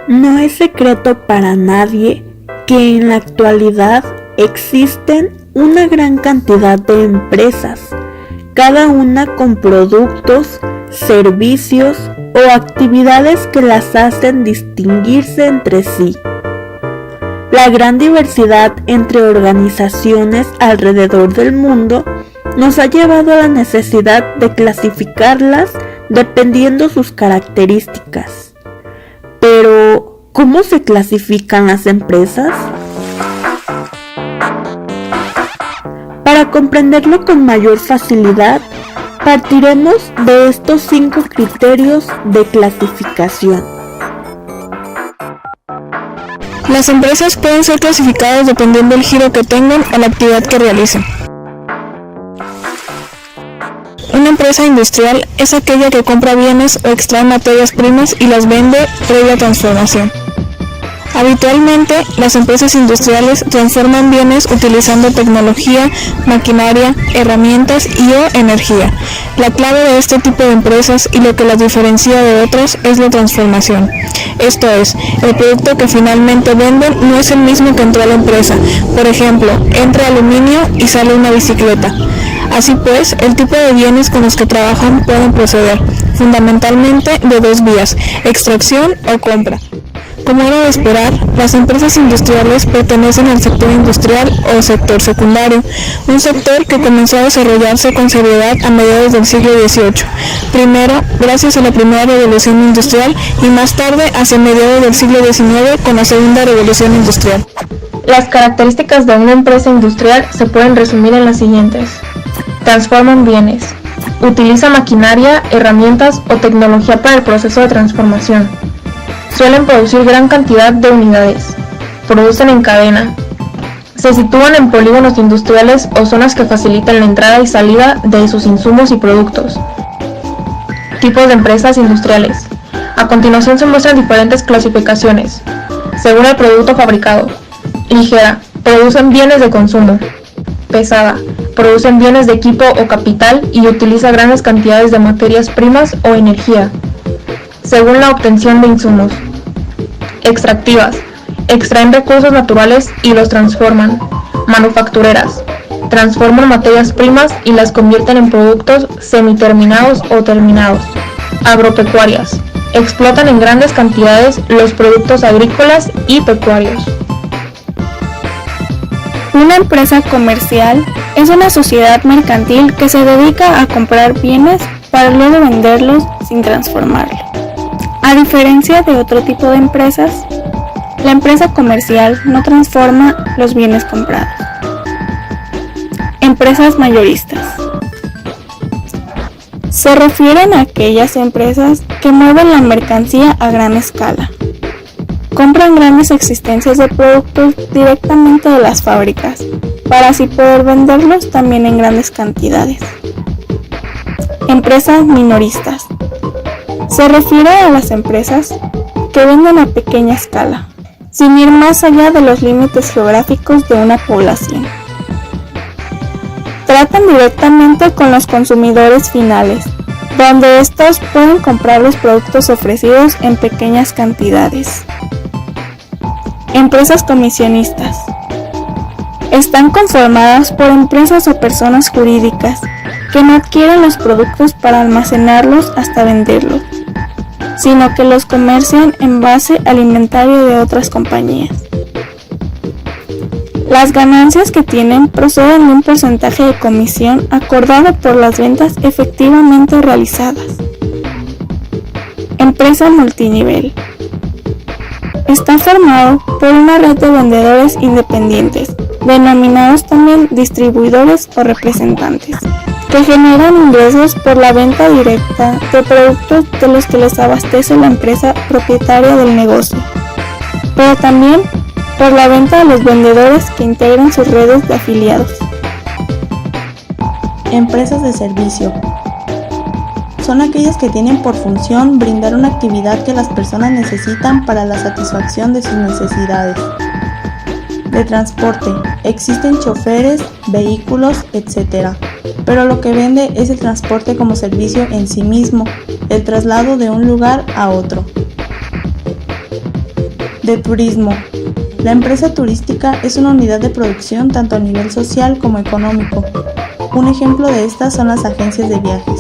No es secreto para nadie que en la actualidad existen una gran cantidad de empresas, cada una con productos, servicios o actividades que las hacen distinguirse entre sí. La gran diversidad entre organizaciones alrededor del mundo nos ha llevado a la necesidad de clasificarlas dependiendo sus características. Pero, ¿cómo se clasifican las empresas? Para comprenderlo con mayor facilidad, partiremos de estos 5 criterios de clasificación. Las empresas pueden ser clasificadas dependiendo del giro que tengan o la actividad que realicen. Una empresa industrial es aquella que compra bienes o extrae materias primas y las vende previa transformación. Habitualmente, las empresas industriales transforman bienes utilizando tecnología, maquinaria, herramientas o energía. La clave de este tipo de empresas y lo que las diferencia de otras es la transformación. Esto es, el producto que finalmente venden no es el mismo que entró a la empresa. Por ejemplo, entra aluminio y sale una bicicleta. Así pues, el tipo de bienes con los que trabajan pueden proceder, fundamentalmente de 2 vías, extracción o compra. Como era de esperar, las empresas industriales pertenecen al sector industrial o sector secundario, un sector que comenzó a desarrollarse con seriedad a mediados del siglo XVIII, primero gracias a la primera revolución industrial y más tarde hacia mediados del siglo XIX con la segunda revolución industrial. Las características de una empresa industrial se pueden resumir en las siguientes. Transforman bienes. Utiliza maquinaria, herramientas o tecnología para el proceso de transformación. Suelen producir gran cantidad de unidades. Producen en cadena. Se sitúan en polígonos industriales o zonas que facilitan la entrada y salida de sus insumos y productos. Tipos de empresas industriales. A continuación se muestran diferentes clasificaciones, según el producto fabricado. Ligera. Producen bienes de consumo. Pesada. Producen bienes de equipo o capital y utiliza grandes cantidades de materias primas o energía, según la obtención de insumos. Extractivas. Extraen recursos naturales y los transforman. Manufactureras. Transforman materias primas y las convierten en productos semiterminados o terminados. Agropecuarias. Explotan en grandes cantidades los productos agrícolas y pecuarios. Una empresa comercial es una sociedad mercantil que se dedica a comprar bienes para luego venderlos sin transformarlos. A diferencia de otro tipo de empresas, la empresa comercial no transforma los bienes comprados. Empresas mayoristas. Se refieren a aquellas empresas que mueven la mercancía a gran escala. Compran grandes existencias de productos directamente de las fábricas, para así poder venderlos también en grandes cantidades. Empresas minoristas. Se refiere a las empresas que venden a pequeña escala, sin ir más allá de los límites geográficos de una población. Tratan directamente con los consumidores finales, donde estos pueden comprar los productos ofrecidos en pequeñas cantidades. Empresas comisionistas. Están conformadas por empresas o personas jurídicas que no adquieren los productos para almacenarlos hasta venderlos, sino que los comercian en base al inventario de otras compañías. Las ganancias que tienen proceden de un porcentaje de comisión acordado por las ventas efectivamente realizadas. Empresa multinivel. Está formado por una red de vendedores independientes, denominados también distribuidores o representantes, que generan ingresos por la venta directa de productos de los que les abastece la empresa propietaria del negocio, pero también por la venta de los vendedores que integran sus redes de afiliados. Empresas de servicio. Son aquellas que tienen por función brindar una actividad que las personas necesitan para la satisfacción de sus necesidades. De transporte. Existen choferes, vehículos, etc. Pero lo que vende es el transporte como servicio en sí mismo, el traslado de un lugar a otro. De turismo. La empresa turística es una unidad de producción tanto a nivel social como económico. Un ejemplo de estas son las agencias de viajes.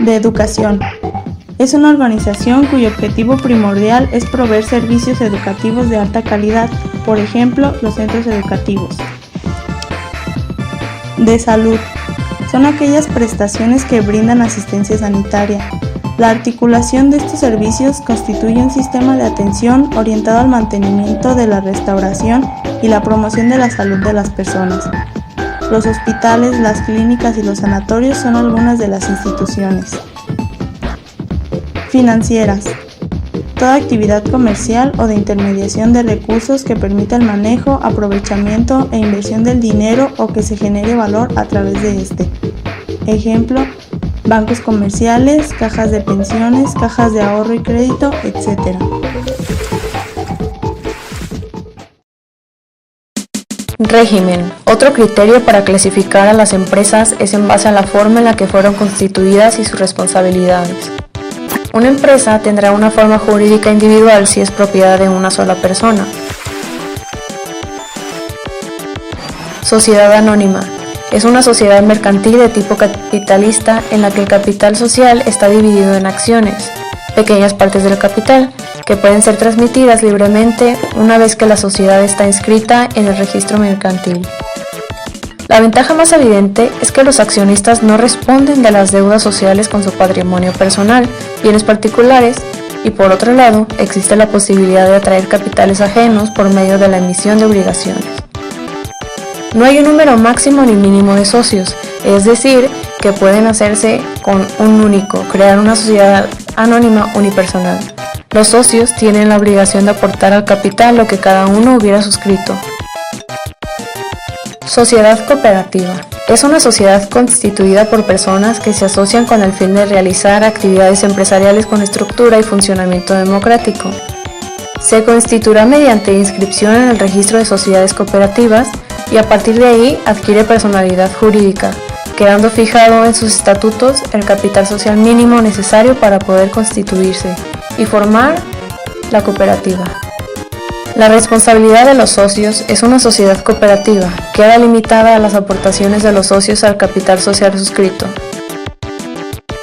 De educación. Es una organización cuyo objetivo primordial es proveer servicios educativos de alta calidad, por ejemplo, los centros educativos. De salud. Son aquellas prestaciones que brindan asistencia sanitaria. La articulación de estos servicios constituye un sistema de atención orientado al mantenimiento de la restauración y la promoción de la salud de las personas. Los hospitales, las clínicas y los sanatorios son algunas de las instituciones. Financieras. Toda actividad comercial o de intermediación de recursos que permita el manejo, aprovechamiento e inversión del dinero o que se genere valor a través de este. Ejemplo, bancos comerciales, cajas de pensiones, cajas de ahorro y crédito, etc. Régimen. Otro criterio para clasificar a las empresas es en base a la forma en la que fueron constituidas y sus responsabilidades. Una empresa tendrá una forma jurídica individual si es propiedad de una sola persona. Sociedad anónima. Es una sociedad mercantil de tipo capitalista en la que el capital social está dividido en acciones, pequeñas partes del capital, que pueden ser transmitidas libremente una vez que la sociedad está inscrita en el registro mercantil. La ventaja más evidente es que los accionistas no responden de las deudas sociales con su patrimonio personal, bienes particulares, y por otro lado, existe la posibilidad de atraer capitales ajenos por medio de la emisión de obligaciones. No hay un número máximo ni mínimo de socios, es decir, que pueden hacerse con un único, crear una sociedad anónima unipersonal. Los socios tienen la obligación de aportar al capital lo que cada uno hubiera suscrito. Sociedad cooperativa. Es una sociedad constituida por personas que se asocian con el fin de realizar actividades empresariales con estructura y funcionamiento democrático. Se constituirá mediante inscripción en el registro de sociedades cooperativas y a partir de ahí adquiere personalidad jurídica, quedando fijado en sus estatutos el capital social mínimo necesario para poder constituirse y formar la cooperativa. La responsabilidad de los socios es una sociedad cooperativa, queda limitada a las aportaciones de los socios al capital social suscrito.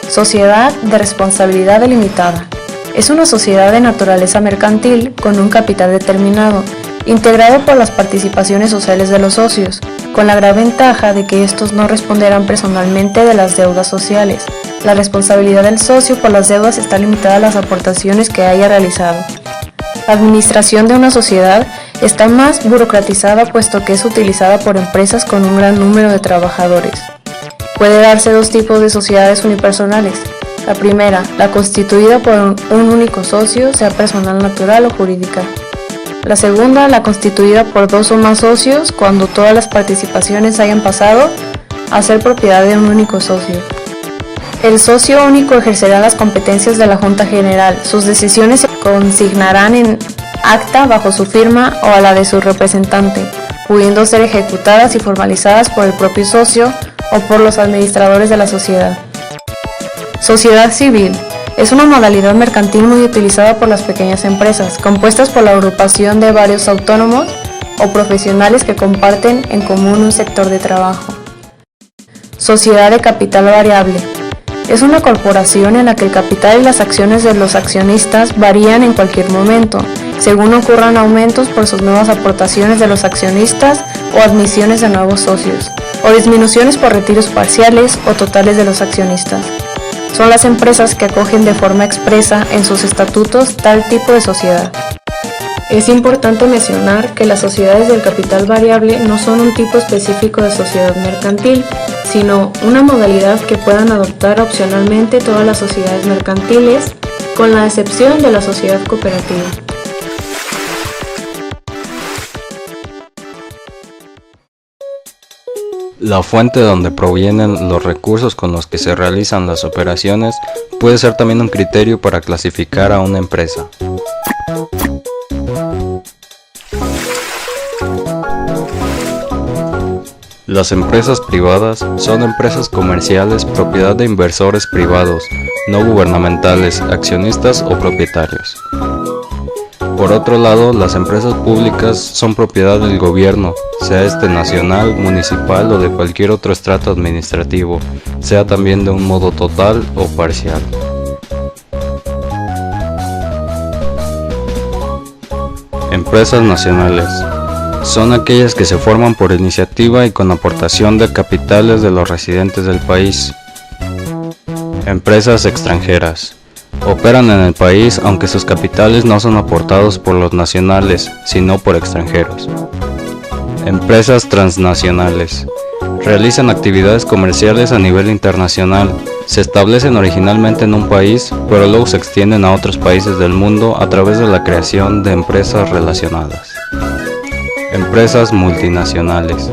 Sociedad de responsabilidad delimitada. Es una sociedad de naturaleza mercantil con un capital determinado, integrado por las participaciones sociales de los socios, con la gran ventaja de que estos no responderán personalmente de las deudas sociales. La responsabilidad del socio por las deudas está limitada a las aportaciones que haya realizado. La administración de una sociedad está más burocratizada puesto que es utilizada por empresas con un gran número de trabajadores. Puede darse dos tipos de sociedades unipersonales. La primera, la constituida por un único socio, sea personal natural o jurídica. La segunda, la constituida por dos o más socios cuando todas las participaciones hayan pasado a ser propiedad de un único socio. El socio único ejercerá las competencias de la Junta General. Sus decisiones se consignarán en acta bajo su firma o a la de su representante, pudiendo ser ejecutadas y formalizadas por el propio socio o por los administradores de la sociedad. Sociedad civil. Es una modalidad mercantil muy utilizada por las pequeñas empresas, compuestas por la agrupación de varios autónomos o profesionales que comparten en común un sector de trabajo. Sociedad de capital variable. Es una corporación en la que el capital y las acciones de los accionistas varían en cualquier momento, según ocurran aumentos por sus nuevas aportaciones de los accionistas o admisiones de nuevos socios, o disminuciones por retiros parciales o totales de los accionistas. Son las empresas que acogen de forma expresa en sus estatutos tal tipo de sociedad. Es importante mencionar que las sociedades del capital variable no son un tipo específico de sociedad mercantil, sino una modalidad que puedan adoptar opcionalmente todas las sociedades mercantiles, con la excepción de la sociedad cooperativa. La fuente de donde provienen los recursos con los que se realizan las operaciones puede ser también un criterio para clasificar a una empresa. Las empresas privadas son empresas comerciales propiedad de inversores privados, no gubernamentales, accionistas o propietarios. Por otro lado, las empresas públicas son propiedad del gobierno, sea este nacional, municipal o de cualquier otro estrato administrativo, sea también de un modo total o parcial. Empresas nacionales. Son aquellas que se forman por iniciativa y con aportación de capitales de los residentes del país. Empresas extranjeras. Operan en el país aunque sus capitales no son aportados por los nacionales, sino por extranjeros. Empresas transnacionales. Realizan actividades comerciales a nivel internacional. Se establecen originalmente en un país, pero luego se extienden a otros países del mundo a través de la creación de empresas relacionadas. Empresas multinacionales.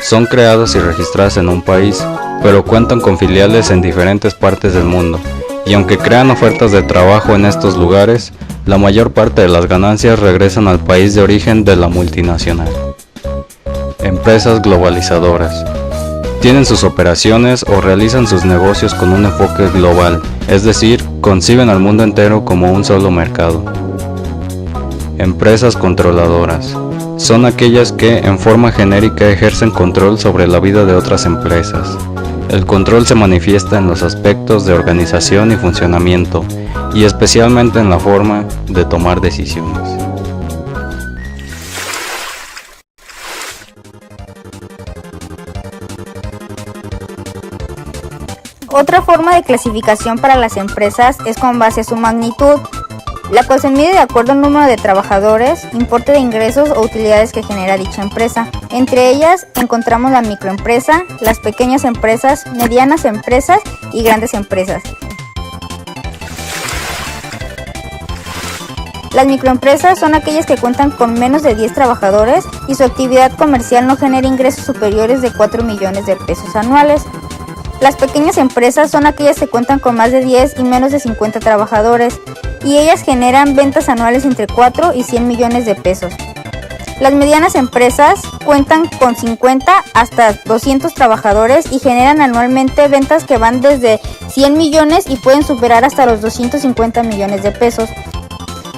Son creadas y registradas en un país, pero cuentan con filiales en diferentes partes del mundo, y aunque crean ofertas de trabajo en estos lugares, la mayor parte de las ganancias regresan al país de origen de la multinacional. Empresas globalizadoras. Tienen sus operaciones o realizan sus negocios con un enfoque global, es decir, conciben al mundo entero como un solo mercado. Empresas controladoras. Son aquellas que, en forma genérica, ejercen control sobre la vida de otras empresas. El control se manifiesta en los aspectos de organización y funcionamiento, y especialmente en la forma de tomar decisiones. Otra forma de clasificación para las empresas es con base a su magnitud, la cual se mide de acuerdo al número de trabajadores, importe de ingresos o utilidades que genera dicha empresa. Entre ellas encontramos la microempresa, las pequeñas empresas, medianas empresas y grandes empresas. Las microempresas son aquellas que cuentan con menos de 10 trabajadores y su actividad comercial no genera ingresos superiores de 4 millones de pesos anuales. Las pequeñas empresas son aquellas que cuentan con más de 10 y menos de 50 trabajadores, y ellas generan ventas anuales entre 4 y 100 millones de pesos. Las medianas empresas cuentan con 50 hasta 200 trabajadores y generan anualmente ventas que van desde 100 millones y pueden superar hasta los 250 millones de pesos.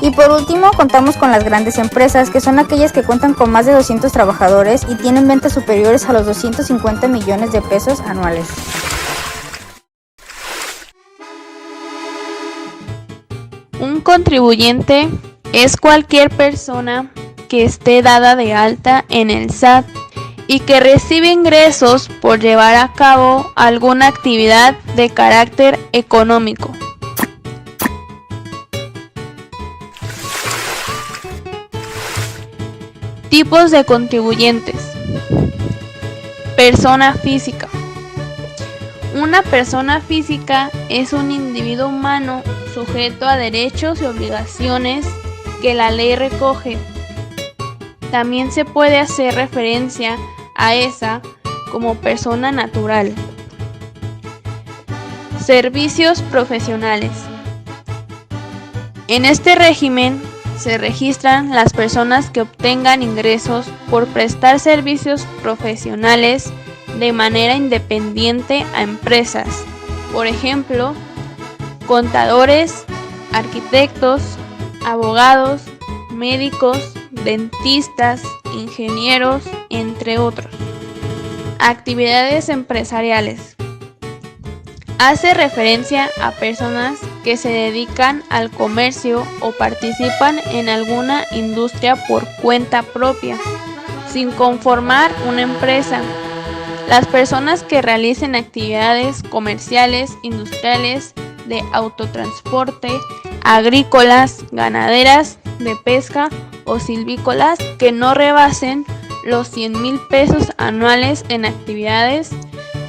Y por último, contamos con las grandes empresas, que son aquellas que cuentan con más de 200 trabajadores y tienen ventas superiores a los 250 millones de pesos anuales. Un contribuyente es cualquier persona que esté dada de alta en el SAT y que recibe ingresos por llevar a cabo alguna actividad de carácter económico. Tipos de contribuyentes. Persona física. Una persona física es un individuo humano sujeto a derechos y obligaciones que la ley recoge. También se puede hacer referencia a esa como persona natural. Servicios profesionales. En este régimen se registran las personas que obtengan ingresos por prestar servicios profesionales de manera independiente a empresas, por ejemplo, contadores, arquitectos, abogados, médicos, dentistas, ingenieros, entre otros. Actividades empresariales. Hace referencia a personas que se dedican al comercio o participan en alguna industria por cuenta propia, sin conformar una empresa. Las personas que realicen actividades comerciales, industriales, de autotransporte, agrícolas, ganaderas, de pesca o silvícolas que no rebasen los 100,000 pesos anuales en actividades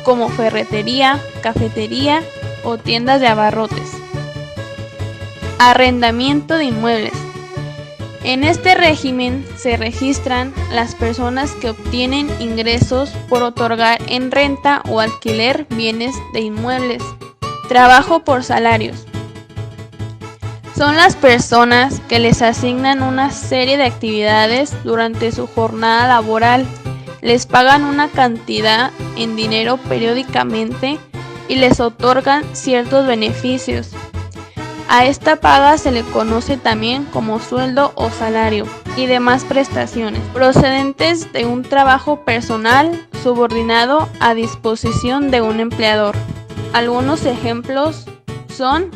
como ferretería, cafetería o tiendas de abarrotes. Arrendamiento de inmuebles. En este régimen se registran las personas que obtienen ingresos por otorgar en renta o alquiler bienes de inmuebles. Trabajo por salarios. Son las personas que les asignan una serie de actividades durante su jornada laboral, les pagan una cantidad en dinero periódicamente y les otorgan ciertos beneficios. A esta paga se le conoce también como sueldo o salario y demás prestaciones procedentes de un trabajo personal subordinado a disposición de un empleador. Algunos ejemplos son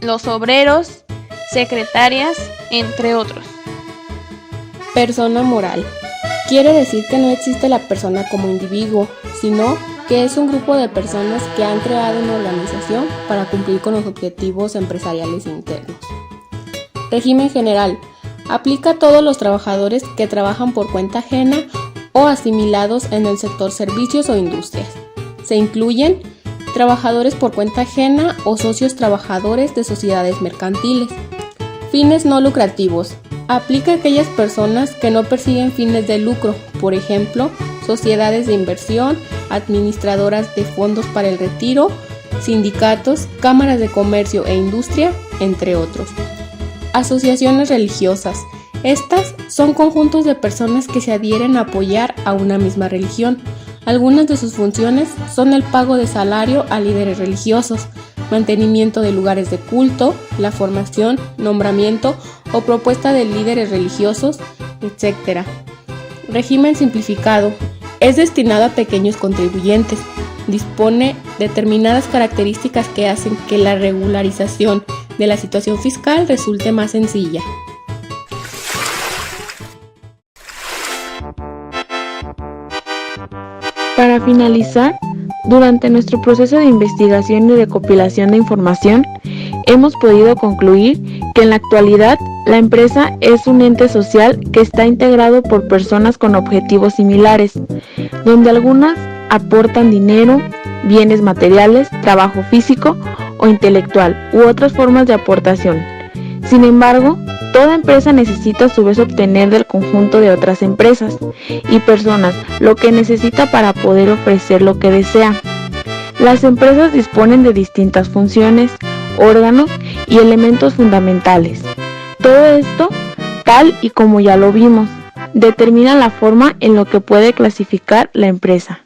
los obreros, secretarias, entre otros. Persona moral. Quiere decir que no existe la persona como individuo, sino que es un grupo de personas que han creado una organización para cumplir con los objetivos empresariales internos. Régimen general. Aplica a todos los trabajadores que trabajan por cuenta ajena o asimilados en el sector servicios o industrias. Se incluyen trabajadores por cuenta ajena o socios trabajadores de sociedades mercantiles. Fines no lucrativos. Aplica a aquellas personas que no persiguen fines de lucro, por ejemplo, sociedades de inversión, administradoras de fondos para el retiro, sindicatos, cámaras de comercio e industria, entre otros. Asociaciones religiosas. Estas son conjuntos de personas que se adhieren a apoyar a una misma religión. Algunas de sus funciones son el pago de salario a líderes religiosos, mantenimiento de lugares de culto, la formación, nombramiento o propuesta de líderes religiosos, etc. Régimen simplificado. Es destinado a pequeños contribuyentes. Dispone determinadas características que hacen que la regularización de la situación fiscal resulte más sencilla. Para finalizar, durante nuestro proceso de investigación y recopilación de información, hemos podido concluir que en la actualidad la empresa es un ente social que está integrado por personas con objetivos similares, donde algunas aportan dinero, bienes materiales, trabajo físico o intelectual u otras formas de aportación. Sin embargo, toda empresa necesita a su vez obtener del conjunto de otras empresas y personas lo que necesita para poder ofrecer lo que desea. Las empresas disponen de distintas funciones, órganos y elementos fundamentales. Todo esto, tal y como ya lo vimos, determina la forma en la que puede clasificar la empresa.